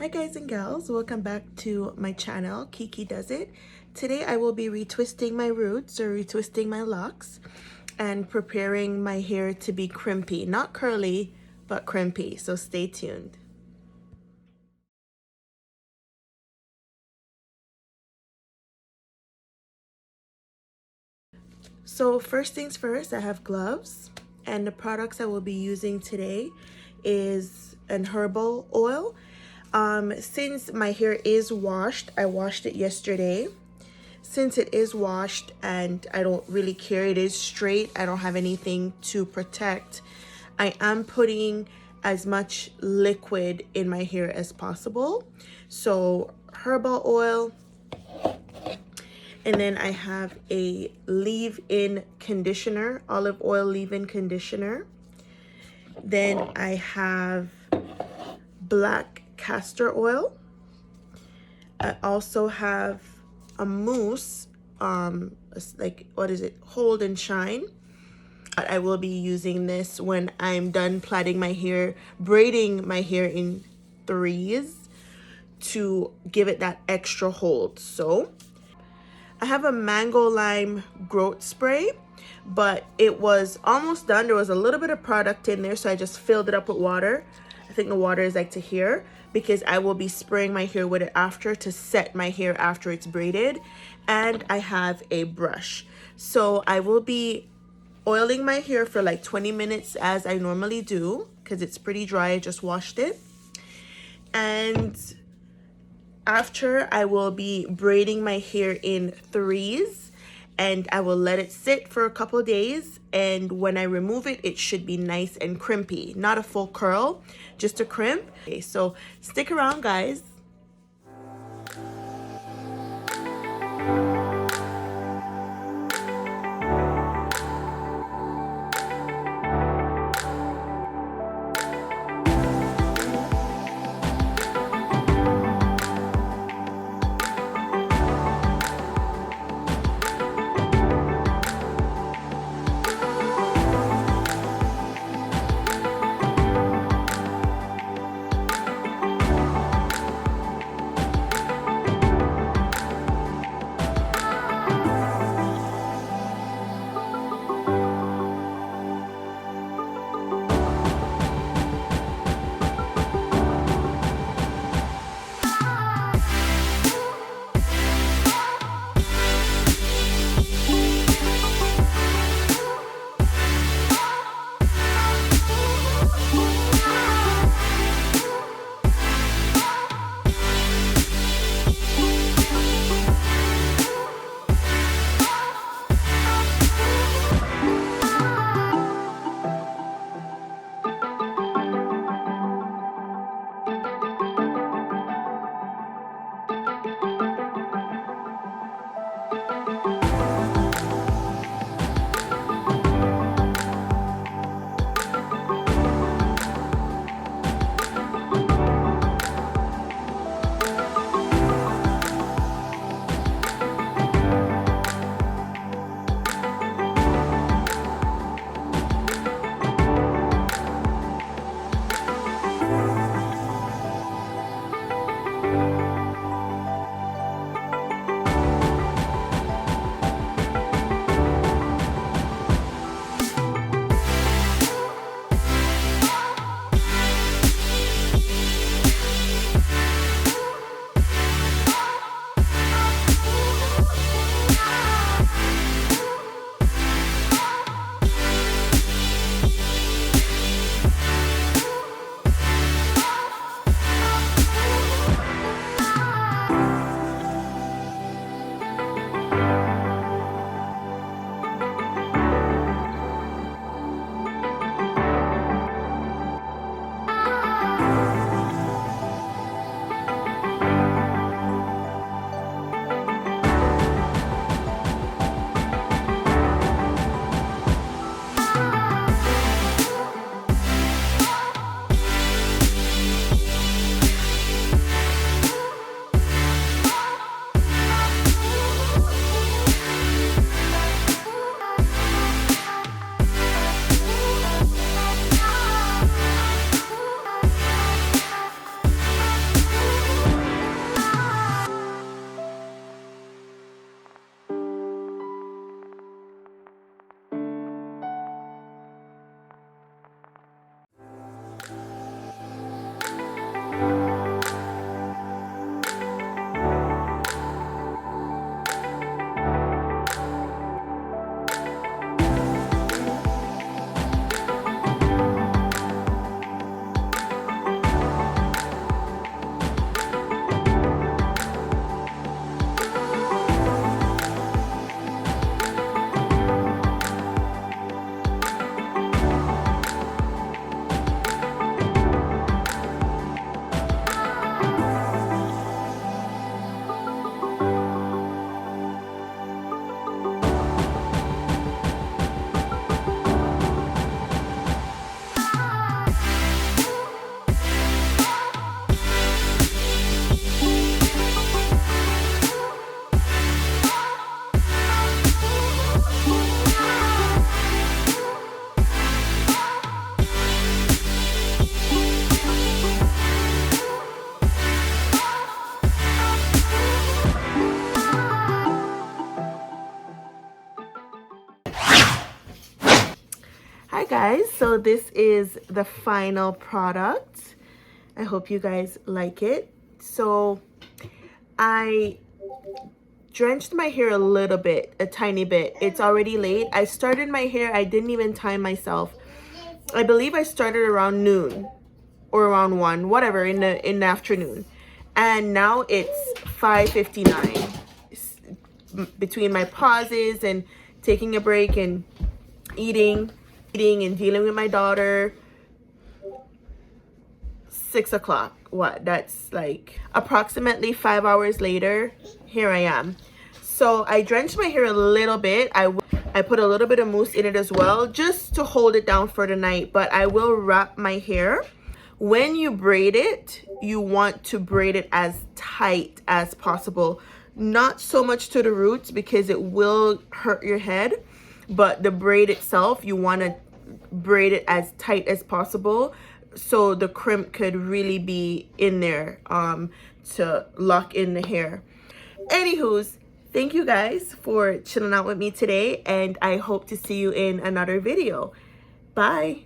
Hi guys and gals, welcome back to my channel, Kiki Does It. Today I will be retwisting my roots or retwisting my locks and preparing my hair to be crimpy. Not curly, but crimpy, so stay tuned. So first things first, I have gloves, and the products I will be using today is an herbal oil. Since my hair is washed, I washed it yesterday. Since it is washed and I don't really care, it is straight, I don't have anything to protect, I am putting as much liquid in my hair as possible. So herbal oil, and then I have a leave-in conditioner, olive oil leave-in conditioner. Then I have black castor oil. I also have a mousse, like, what is it, Hold and Shine. I will be using this when I'm done plaiting my hair, braiding my hair in threes to give it that extra hold. So I have a mango lime growth spray, but it was almost done. There was a little bit of product in there, so I just filled it up with water. I think the water is like to here because I will be spraying my hair with it after to set my hair after it's braided. And I have a brush. So I will be oiling my hair for like 20 minutes as I normally do because it's pretty dry. I just washed it. And after, I will be braiding my hair in threes and I will let it sit for a couple days, and when I remove it, it should be nice and crimpy. Not a full curl, just a crimp. Okay, so stick around, guys. guys, so this is the final product. I hope you guys like it. So I drenched my hair a little bit, a tiny bit. It's already late. I started my hair, I didn't even time myself. I believe I started around noon or around 1, whatever, in the afternoon. And now it's 5:59. Between my pauses and taking a break and eating and dealing with my daughter, 6 o'clock. What? That's like approximately 5 hours later. Here I am. So I drenched my hair a little bit. I put a little bit of mousse in it as well, just to hold it down for the night. But I will wrap my hair. When you braid it, you want to braid it as tight as possible. Not so much to the roots because it will hurt your head. But the braid itself, you want to braid it as tight as possible so the crimp could really be in there to lock in the hair. Anywho's, thank you guys for chilling out with me today, and I hope to see you in another video. Bye.